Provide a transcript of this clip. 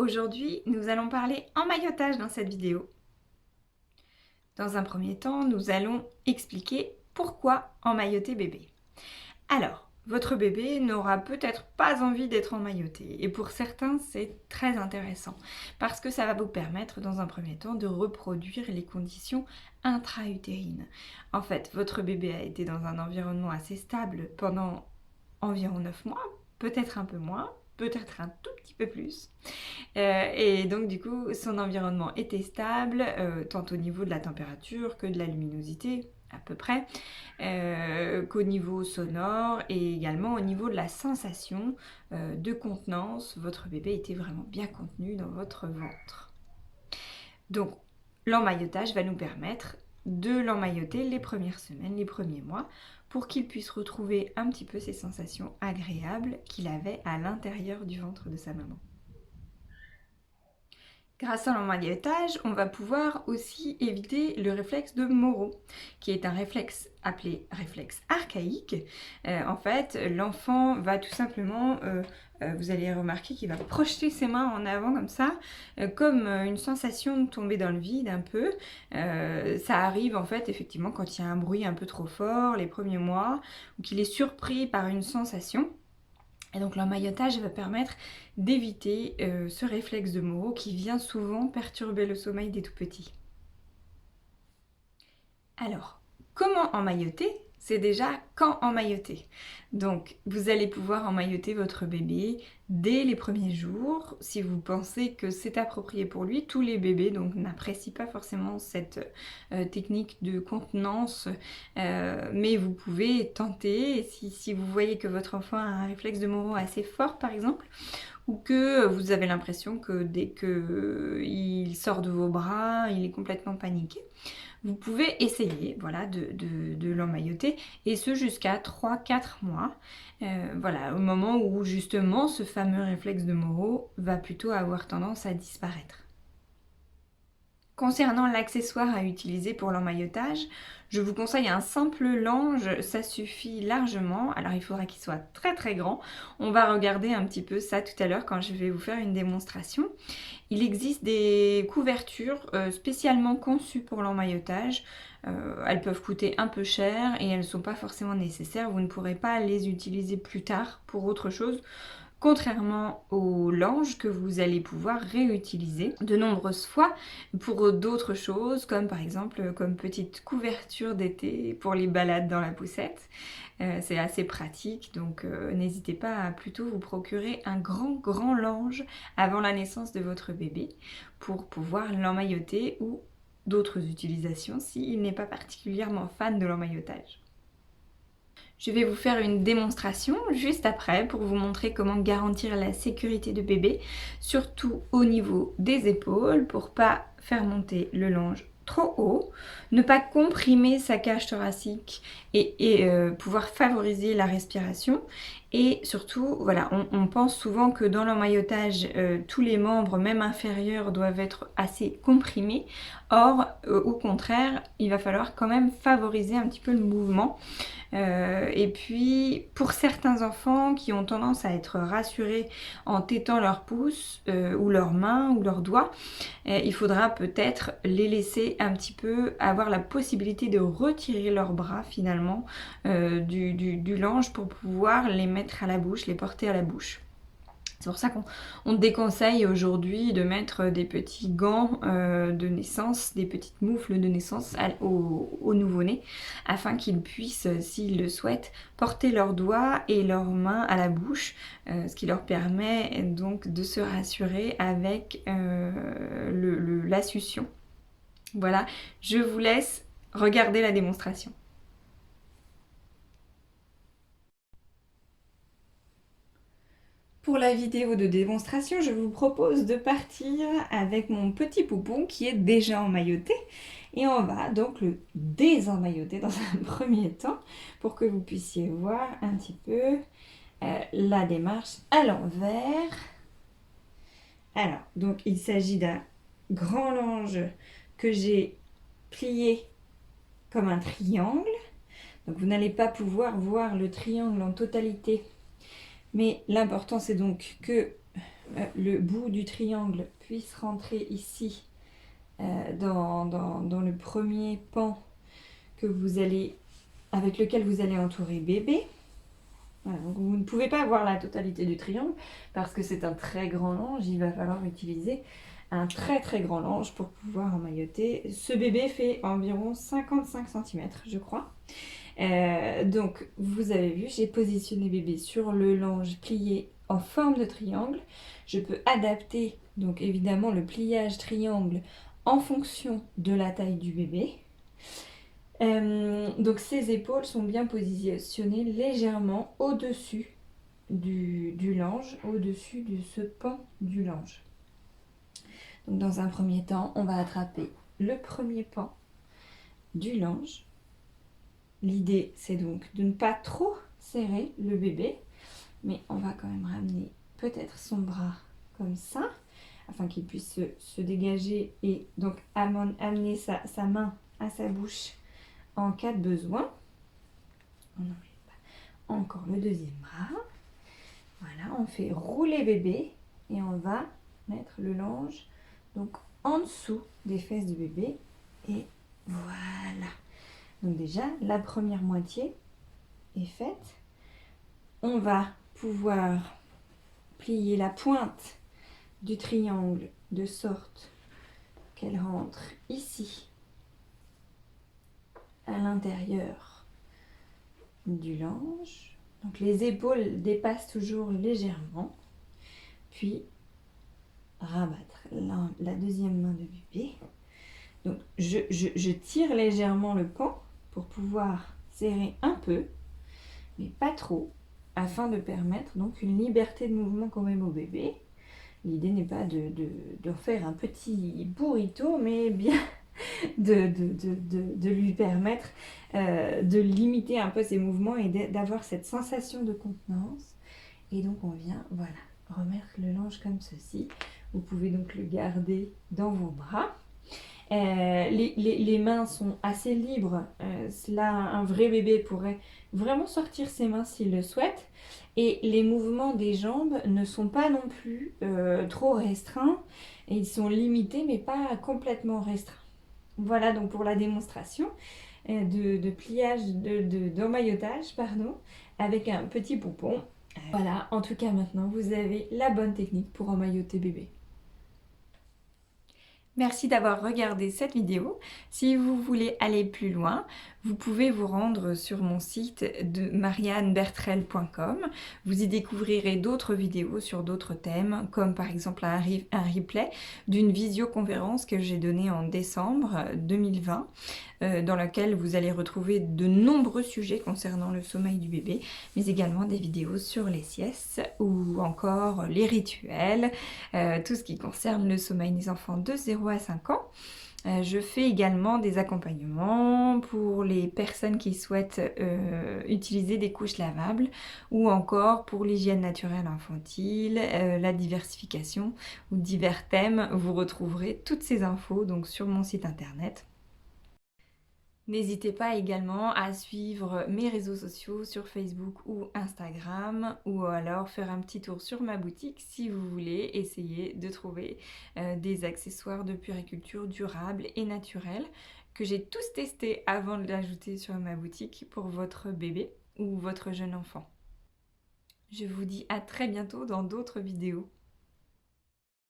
Aujourd'hui, nous allons parler emmaillotage dans cette vidéo. Dans un premier temps, nous allons expliquer pourquoi emmailloter bébé. Alors, votre bébé n'aura peut-être pas envie d'être emmailloté et pour certains, c'est très intéressant parce que ça va vous permettre dans un premier temps de reproduire les conditions intra-utérines. En fait, votre bébé a été dans un environnement assez stable pendant environ 9 mois, peut-être un peu moins, peut-être un tout petit peu plus. Et donc du coup, son environnement était stable, tant au niveau de la température que de la luminosité, à peu près, qu'au niveau sonore et également au niveau de la sensation de contenance. Votre bébé était vraiment bien contenu dans votre ventre. Donc l'emmaillotage va nous permettre de l'emmailloter les premières semaines, les premiers mois, pour qu'il puisse retrouver un petit peu ces sensations agréables qu'il avait à l'intérieur du ventre de sa maman. Grâce à l'emmaillotage, on va pouvoir aussi éviter le réflexe de Moro, qui est un réflexe appelé réflexe archaïque. En fait, l'enfant va tout simplement, vous allez remarquer qu'il va projeter ses mains en avant comme ça, comme une sensation de tomber dans le vide un peu. Ça arrive en fait effectivement quand il y a un bruit un peu trop fort les premiers mois, ou qu'il est surpris par une sensation. Et donc l'emmaillotage va permettre d'éviter ce réflexe de Moro qui vient souvent perturber le sommeil des tout petits. Alors, comment emmailloter? C'est déjà quand emmailloter. Donc, vous allez pouvoir emmailloter votre bébé dès les premiers jours, si vous pensez que c'est approprié pour lui. Tous les bébés donc n'apprécient pas forcément cette technique de contenance, mais vous pouvez tenter. Si vous voyez que votre enfant a un réflexe de Moro assez fort, par exemple, ou que vous avez l'impression que dès qu'il sort de vos bras, il est complètement paniqué, vous pouvez essayer voilà, de l'emmailloter, et ce jusqu'à 3-4 mois, voilà, au moment où justement ce fameux réflexe de Moro va plutôt avoir tendance à disparaître. Concernant l'accessoire à utiliser pour l'emmaillotage, je vous conseille un simple lange, ça suffit largement. Alors il faudra qu'il soit très très grand. On va regarder un petit peu ça tout à l'heure quand je vais vous faire une démonstration. Il existe des couvertures spécialement conçues pour l'emmaillotage. Elles peuvent coûter un peu cher et elles ne sont pas forcément nécessaires. Vous ne pourrez pas les utiliser plus tard pour autre chose. Contrairement aux langes que vous allez pouvoir réutiliser de nombreuses fois pour d'autres choses, comme par exemple comme petite couverture d'été pour les balades dans la poussette. C'est assez pratique, donc n'hésitez pas à plutôt vous procurer un grand lange avant la naissance de votre bébé pour pouvoir l'emmailloter, ou d'autres utilisations s'il n'est pas particulièrement fan de l'emmaillotage. Je vais vous faire une démonstration juste après pour vous montrer comment garantir la sécurité de bébé, surtout au niveau des épaules pour pas faire monter le lange trop haut, ne pas comprimer sa cage thoracique et pouvoir favoriser la respiration. Et surtout, voilà, on pense souvent que dans l'emmaillotage, tous les membres, même inférieurs, doivent être assez comprimés. Or, au contraire, il va falloir quand même favoriser un petit peu le mouvement. Et puis pour certains enfants qui ont tendance à être rassurés en tétant leurs pouces ou leurs mains ou leurs doigts, il faudra peut-être les laisser un petit peu avoir la possibilité de retirer leurs bras finalement du lange pour pouvoir les mettre à la bouche, les porter à la bouche. C'est pour ça qu'on déconseille aujourd'hui de mettre des petits gants de naissance, des petites moufles de naissance au nouveau-né, afin qu'ils puissent, s'ils le souhaitent, porter leurs doigts et leurs mains à la bouche, ce qui leur permet donc de se rassurer avec la succion. Voilà, je vous laisse regarder la démonstration. Pour la vidéo de démonstration, je vous propose de partir avec mon petit poupon qui est déjà emmailloté. Et on va donc le désemmailloter dans un premier temps pour que vous puissiez voir un petit peu la démarche à l'envers. Alors, donc il s'agit d'un grand lange que j'ai plié comme un triangle. Donc vous n'allez pas pouvoir voir le triangle en totalité. Mais l'important c'est donc que le bout du triangle puisse rentrer ici dans le premier pan avec lequel vous allez entourer bébé. Voilà, donc vous ne pouvez pas avoir la totalité du triangle parce que c'est un très grand lange. Il va falloir utiliser un très très grand lange pour pouvoir emmailloter. Ce bébé fait environ 55 cm, je crois. Donc vous avez vu, j'ai positionné bébé sur le lange plié en forme de triangle. Je peux adapter donc évidemment le pliage triangle en fonction de la taille du bébé. Donc ses épaules sont bien positionnées légèrement au-dessus du lange, au-dessus de ce pan du lange. Donc dans un premier temps, on va attraper le premier pan du lange. L'idée, c'est donc de ne pas trop serrer le bébé, mais on va quand même ramener peut-être son bras comme ça, afin qu'il puisse se dégager et donc amener sa main à sa bouche en cas de besoin. On n'enlève pas encore le deuxième bras. Voilà, on fait rouler bébé et on va mettre le lange donc en dessous des fesses du bébé. Et voilà. Donc déjà, la première moitié est faite. On va pouvoir plier la pointe du triangle de sorte qu'elle rentre ici à l'intérieur du lange. Donc les épaules dépassent toujours légèrement. Puis rabattre la deuxième main de bébé. Donc je tire légèrement le pan pour pouvoir serrer un peu, mais pas trop, afin de permettre donc une liberté de mouvement quand même au bébé. L'idée n'est pas de faire un petit burrito, mais bien de lui permettre de limiter un peu ses mouvements et d'avoir cette sensation de contenance. Et donc on vient, voilà, remettre le lange comme ceci. Vous pouvez donc le garder dans vos bras. Les mains sont assez libres. Là, un vrai bébé pourrait vraiment sortir ses mains s'il le souhaite. Et les mouvements des jambes ne sont pas non plus trop restreints. Et ils sont limités, mais pas complètement restreints. Voilà donc pour la démonstration de pliage, d'emmaillotage, pardon, avec un petit pompon. Voilà, en tout cas maintenant, vous avez la bonne technique pour emmailloter bébé. Merci d'avoir regardé cette vidéo. Si vous voulez aller plus loin, vous pouvez vous rendre sur mon site de mariannebertrel.com. Vous y découvrirez d'autres vidéos sur d'autres thèmes, comme par exemple un replay d'une visioconférence que j'ai donnée en décembre 2020, dans laquelle vous allez retrouver de nombreux sujets concernant le sommeil du bébé, mais également des vidéos sur les siestes ou encore les rituels, tout ce qui concerne le sommeil des enfants de 0 à 5 ans. Je fais également des accompagnements pour les personnes qui souhaitent utiliser des couches lavables ou encore pour l'hygiène naturelle infantile, la diversification ou divers thèmes. Vous retrouverez toutes ces infos donc sur mon site internet. N'hésitez pas également à suivre mes réseaux sociaux sur Facebook ou Instagram, ou alors faire un petit tour sur ma boutique si vous voulez essayer de trouver des accessoires de puériculture durables et naturels que j'ai tous testés avant de l'ajouter sur ma boutique pour votre bébé ou votre jeune enfant. Je vous dis à très bientôt dans d'autres vidéos.